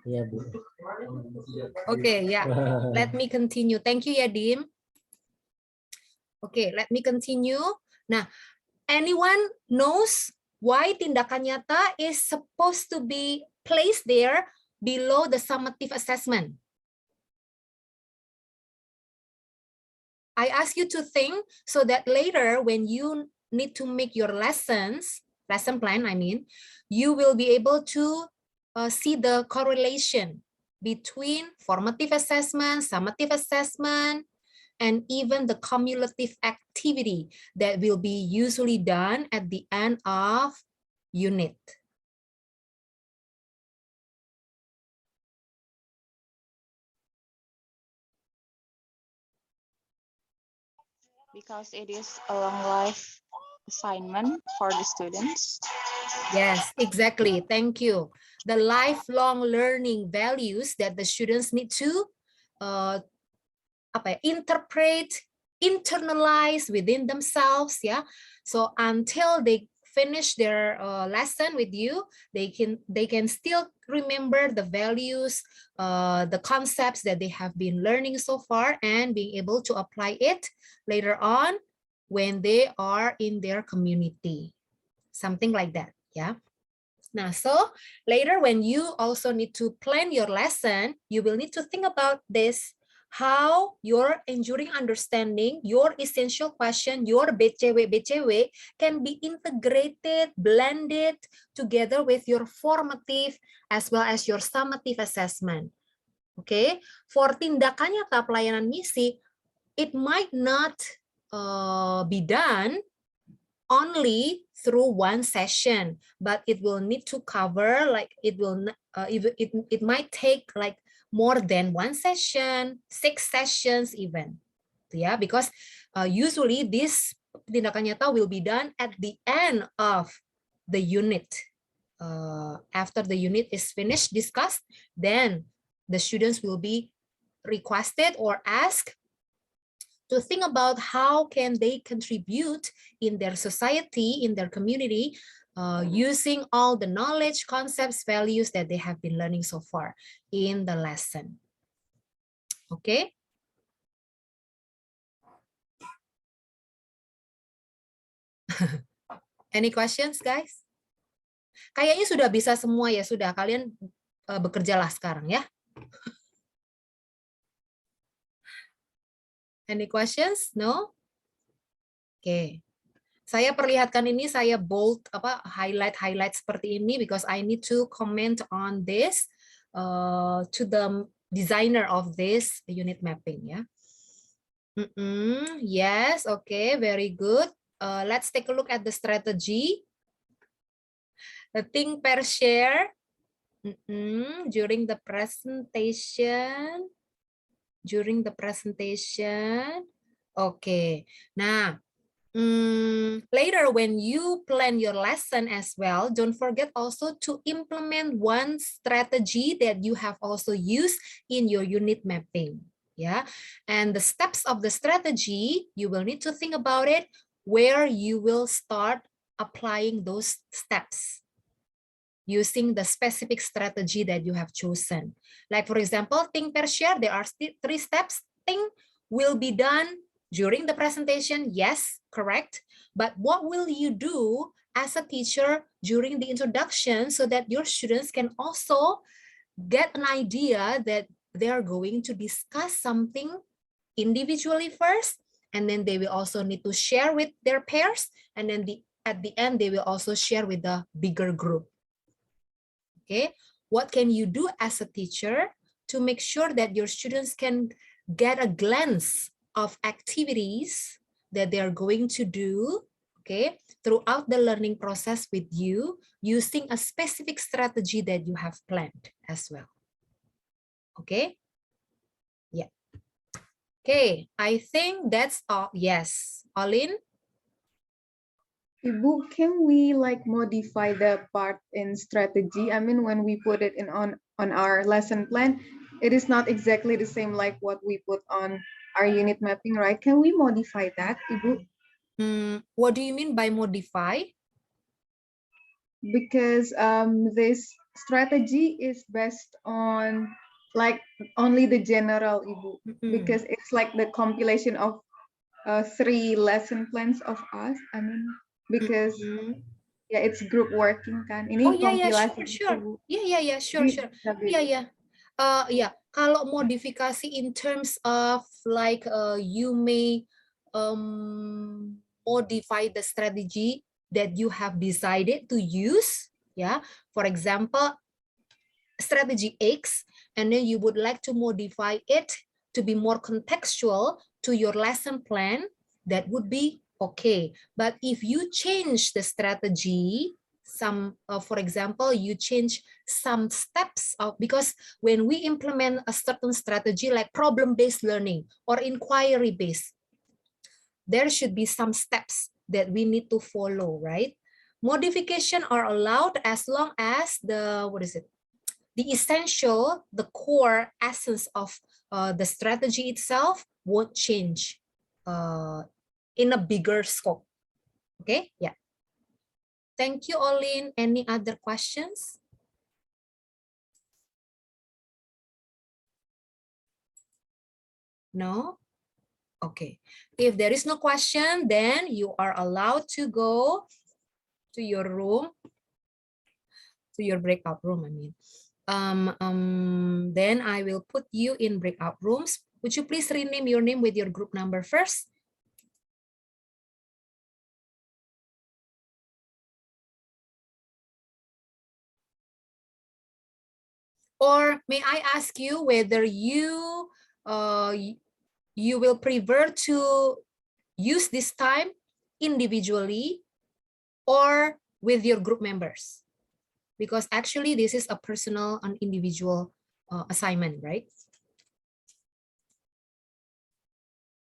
Iya, Bu. Okay, yeah. Let me continue. Thank you, Yadim. Okay, let me continue. Nah, anyone knows why tindakan nyata is supposed to be placed there below the summative assessment? I ask you to think so that later when you need to make your lesson plan, I mean, you will be able to see the correlation between formative assessment, summative assessment, and even the cumulative activity that will be usually done at the end of unit. Because it is a long life assignment for the students. Yes, exactly. Thank you. The lifelong learning values that the students need to interpret, internalize within themselves. Yeah. So until they finish their lesson with you, they can still remember the values, the concepts that they have been learning so far, and being able to apply it later on when they are in their community. Something like that. Yeah. Now, so later when you also need to plan your lesson, you will need to think about this, how your enduring understanding, your essential question, your BCW can be integrated, blended together with your formative as well as your summative assessment. Okay, for tindakan nyata pelayanan misi, it might not be done only through one session, but it will need to cover, like it might take like more than one session, 6 sessions even. Yeah, because usually this tindakan nyata will be done at the end of the unit. After the unit is finished, discussed, then the students will be requested or asked to think about how can they contribute in their society, in their community, using all the knowledge, concepts, values that they have been learning so far in the lesson. Okay. Any questions, guys? Kayaknya sudah bisa semua ya, sudah. Kalian bekerjalah sekarang ya. Any questions? No? Oke. Okay. Saya perlihatkan ini, saya bold highlight seperti ini because I need to comment on this to the designer of this unit mapping ya. Yes, okay, very good. Let's take a look at the strategy. The think, pair, share during the presentation. During the presentation. Okay. Nah, later when you plan your lesson as well, don't forget also to implement one strategy that you have also used in your unit mapping. Yeah, and the steps of the strategy, you will need to think about it, where you will start applying those steps using the specific strategy that you have chosen. Like for example, think, pair, share, there are 3 steps. Think will be done during the presentation, yes, correct. But what will you do as a teacher during the introduction so that your students can also get an idea that they are going to discuss something individually first, and then they will also need to share with their peers, and then at the end, they will also share with the bigger group. Okay, what can you do as a teacher to make sure that your students can get a glance of activities that they are going to do, okay, throughout the learning process with you using a specific strategy that you have planned as well. Okay, yeah. Okay, I think that's all. Yes, Olin? Ibu, can we like modify the part in strategy? I mean, when we put it in on our lesson plan, it is not exactly the same like what we put on our unit mapping, right? Can we modify that, Ibu? What do you mean by modify? Because this strategy is based on like only the general, Ibu, Mm-mm. because it's like the compilation of 3 lesson plans of us. I mean, because Mm-mm. yeah, it's group working kan. Oh Ini ya ya kompilasi sure. gitu, Bu. Ya sure Jadi sure. bisa beda. Iya ya. Ya, kalau modifikasi in terms of like you may modify the strategy that you have decided to use. Yeah, for example, strategy X, and then you would like to modify it to be more contextual to your lesson plan, that would be okay. But if you change the strategy, for example, you change some steps of, because when we implement a certain strategy like problem-based learning or inquiry-based, there should be some steps that we need to follow, right? Modification are allowed as long as the, the essential, the core essence of the strategy itself won't change in a bigger scope. Okay, yeah. Thank you, Olin. Any other questions? No? Okay. If there is no question, then you are allowed to go to your room, to your breakout room, I mean. Then I will put you in breakout rooms. Would you please rename your name with your group number first? Or may I ask you whether you you will prefer to use this time individually or with your group members? Because actually this is a personal and individual assignment, right?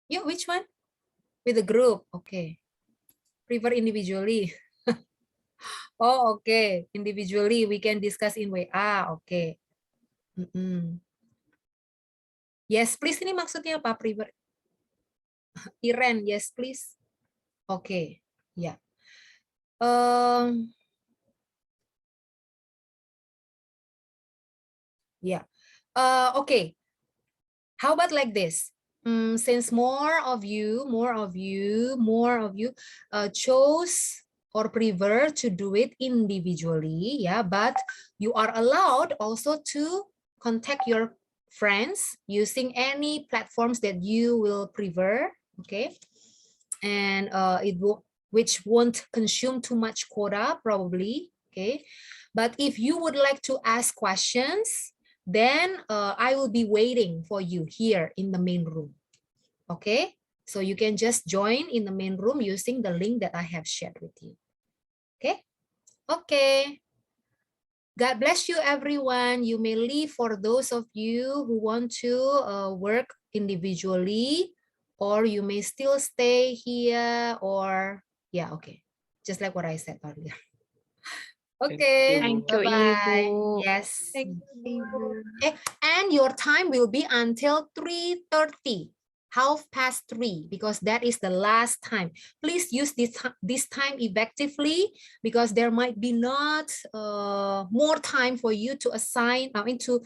Yeah, which one? With the group, okay. Prefer individually. Oh, okay. Individually, we can discuss in WA, okay. Yes, please, ini maksudnya apa? Prefer. Iren, yes, please. Okay, yeah. Yeah. Okay. How about like this? Since more of you chose or prefer to do it individually, yeah, but you are allowed also to contact your friends using any platforms that you will prefer, okay, and which won't consume too much quota probably, okay. But if you would like to ask questions, then I will be waiting for you here in the main room. Okay, so you can just join in the main room using the link that I have shared with you. Okay, okay. God bless you, everyone. You may leave for those of you who want to work individually, or you may still stay here, or yeah, okay. Just like what I said earlier. Okay, Thank you, bye-bye. Ibu. Yes. Thank you, Ibu. And your time will be until 3:30, 3:30, because that is the last time. Please use this time effectively, because there might be not more time for you to assign, I mean to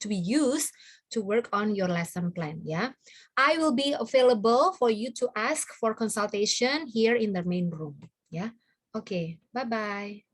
be used to work on your lesson plan. Yeah, I will be available for you to ask for consultation here in the main room. Yeah. Okay, bye-bye.